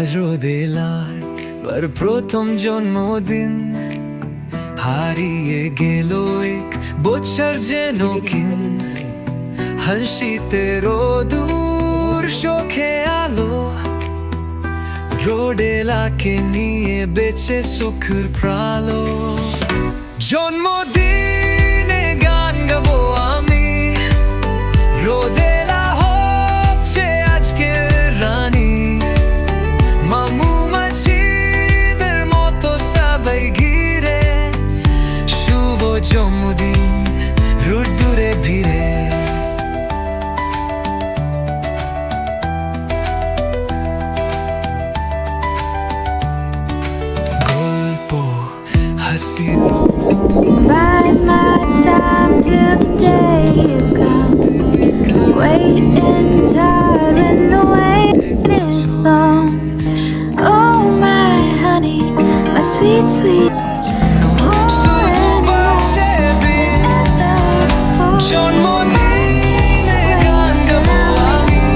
আজ রোদেলার প্রথম জন্মদিন, হারিয়ে গেল এক বছর যেন কিন। হাসিতে রোদুর শোকে আলো, রোডেলাকে নিয়ে বেঁচে সুখের প্রালো। জন্মদিনে গান গাবো আমি, রোদেলা হচ্ছে আজকের রানী। মামু মাছিদের মতো সবাই ঘিরে, শুভ জন্মদিন রোদ্দুরে ভিড়ে। গল্প হাসি Ride my time till the day you come. Waiting tired when the wait is long. Oh my honey, my sweet, sweet. শুধু বাজে বিন, জন্মদিনে গান গাবো আমি।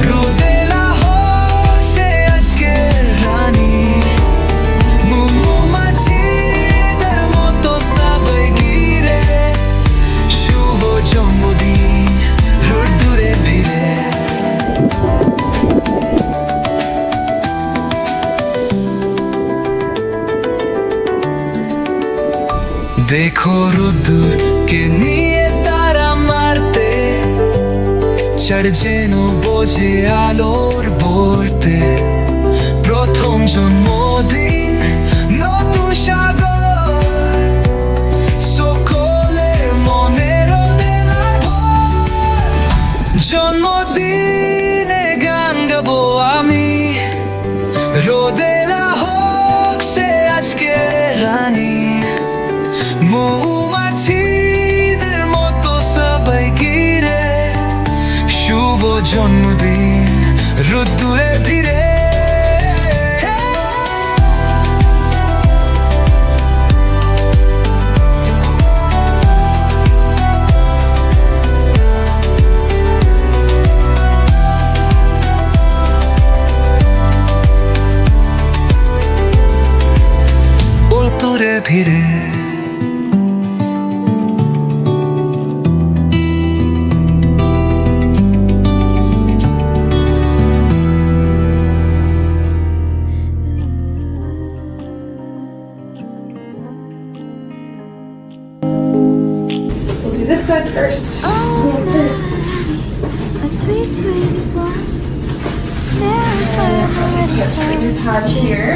রোদেলা হচ্ছে আজকের রানী, মুমু মাছিদের মতো সবাই ঘিরে, শুভ জন্মদিন রোদ্দুরে ভিড়ে। দেখো রোদ্দুরকে নিয়ে তারা মারতে, চার যেন বোঝে আলোর বইতে। প্রথম জন্মদিন নতুন সাগর, সকলের মনে রোদেলার ভর। জন্মদিনে গান গাবো আমি, রোদেলা হোক সে আজকে রানী। মৌমাছিদের মতো সবাই ঘিরে, শুভ জন্মদিন রোদ্দুরে ভিড়ে। রোদ্দুরে ভিড়ে। We'll do this side first. Oh, my sweet, sweet one. Let's put your pad here.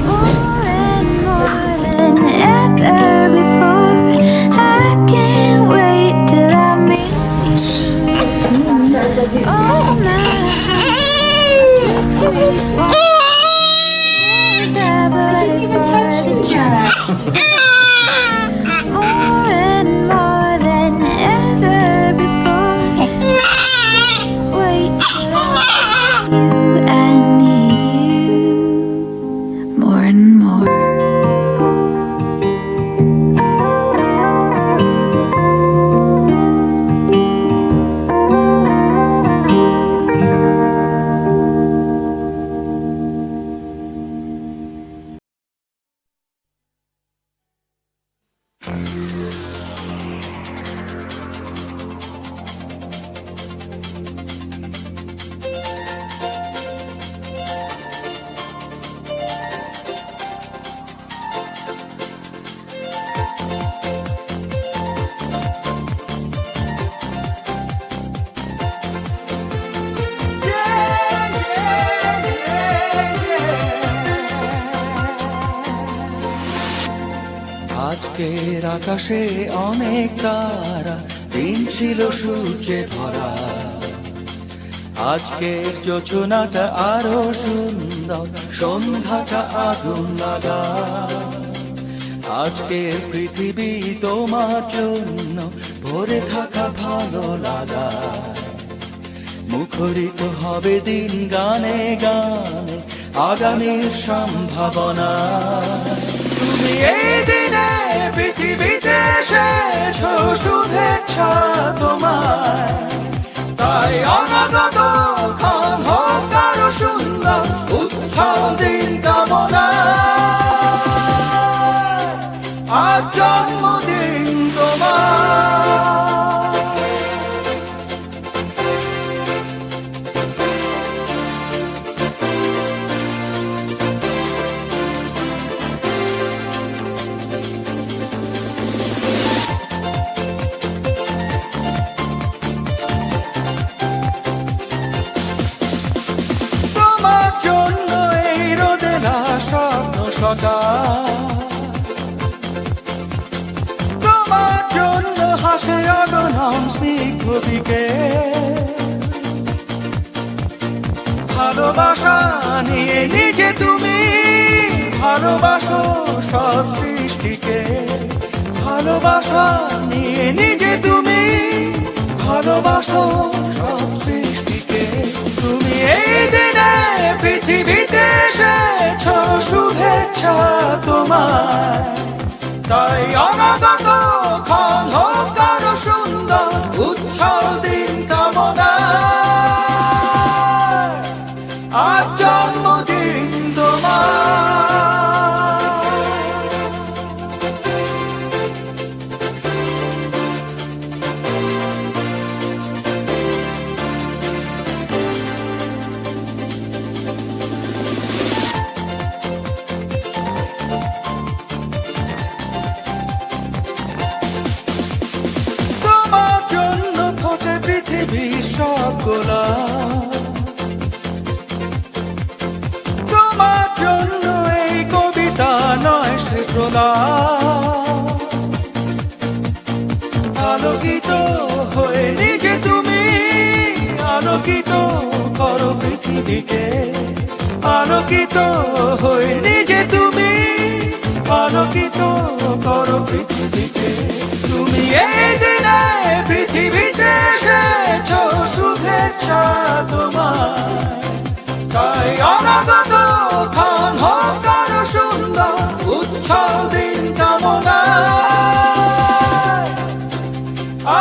More and more than ever before. I can't wait till I meet you. Oh my sweet, sweet one. I didn't even touch you yet. More and more than ever before. Wait till I see you and need you more and more. আজকের আকাশে অনেক তারা, দিন ছিল সূর্যে ভরা। আজকের যোজনাটা আরো সুন্দর, সন্ধ্যাটা আগুন লাগা। আজকের পৃথিবী তোমার জন্য ভরে থাকা ভালো লাগা। মুখরিত হবে দিন গানে গানে, আগামীর সম্ভাবনা। তুমি এই দিনে পৃথিবীতে এসেছো, শুভেচ্ছা তোমার। তাই অনাগত ক্ষণ হোক জন্মদিন তোমার। তোমার জন্য এই রোদে না স্বপ্ন সকাল, তোমার জন্য হাসে অগণন স্নিগ্ধ বিকেল। ভালোবাসা নিয়ে নিজে তুমি ভালোবাসো সব সৃষ্টিকে, ভালোবাসা নিয়ে নিজে তুমি ভালোবাসো সব সৃষ্টিকে। তুমি এই দিনে পৃথিবীতে এসেছ, শুভেচ্ছা তোমার। তাই অনাগত ক্ষণ হোক আরো সুন্দর, উচ্ছল দিন কামনা। আজ জন্মদিন তোমার। তোমার জন্য ফোটে পৃথিবীর সব গোলাপ, তোমার জন্য এই কবিতা নয় সে প্রলাপ। আলোকিত হয়ে নিজে তুমি আলোকিত করো পৃথিবীকে, আলোকিত হয়ে নিজে তুমি আলোকিত করো পৃথিবীকে। তুমি এই দিনে পৃথিবীতে এসেছ, শুভেচ্ছা তোমার। তাই অনাগত ক্ষণ হোক আরো সুন্দর, উচ্ছল দিন কামনা।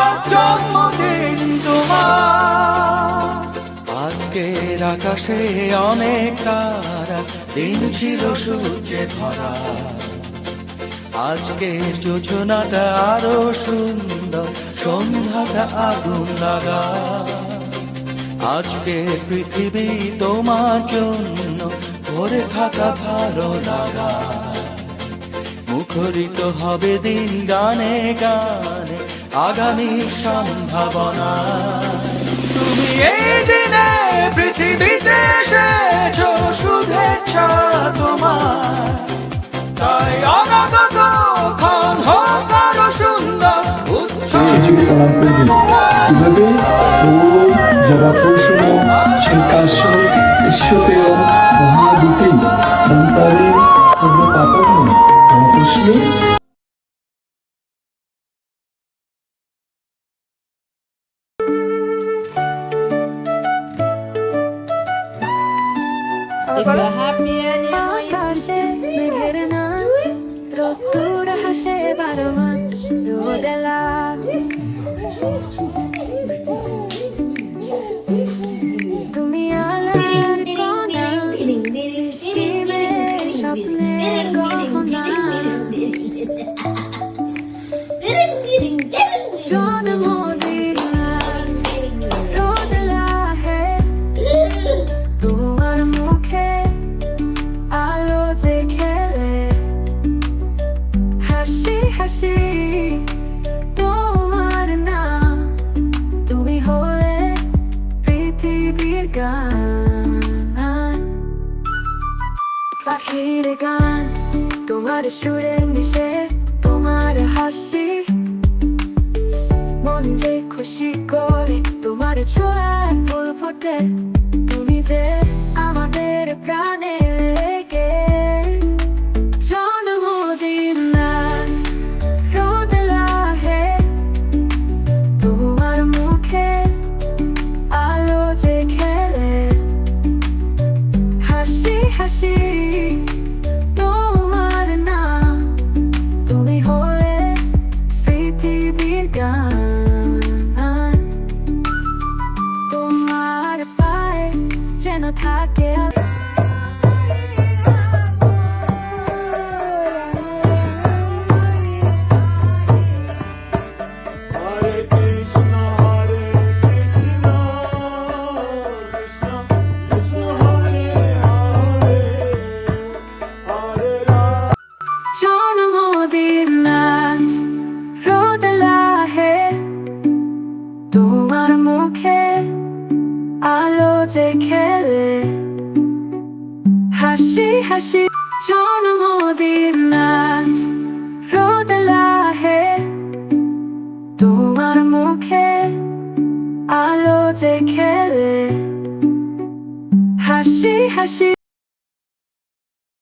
আজ জন্মদিন তোমার। আজকের আকাশে অনেক তারা, দিন ছিল সূর্যে ভরা। আজকের যোজনাটা আরো সুন্দর, সন্ধ্যাটা আগুন লাগা। আজকে পৃথিবী তোমার জন্য ভরে থাকা ভালো লাগা। মুখরিত হবে দিন গানে গানে, আগামী সম্ভাবনা। তুমি এই দিনে পৃথিবীতে এসেছ, শুভেচ্ছা তোমার। তাই অনাগত ক্ষণ হোক আরো সুন্দর, খিচুড়ি কালার করে দিল কিভাবে জবাপোষণ সংকাশ ঈশ্বতেয় মহাদূতে অন্তরে Papon জবাপোষণে। If you're happy and you're আকাশে মেঘের নাচ, রোদ্দুর হাসে 12 মাস রোদে লাল। তুমি আলোর কণা, মিষ্টি মেঘ স্বপ্নের গহনা। জন্মদিন আজ, রোদ লাহে তোমার মুখে, আলো যে খেলে হাসি হাসি তোমার নাম। তুমি হলে পৃথিবীর গান, পাখির গান তোমার সুরে মিশে, তোমার হাসি মন যে খুশি করে, তোমার ছোঁয়ায় ফুল ফোটে। তুমি যে আমাদের প্রাণে লেগে। জন্মদিন আজ, রোদ লাহে তোমার মুখে, আলো যে খেলে হাসি হাসি তোমার নাম। তুমি হলে পৃথিবীর গান, তোমার পায়ে যেন থাকে জন্মদিন আজ রোদ লাহে তোমার মুখে আলো যে খেলে হাসি হাসি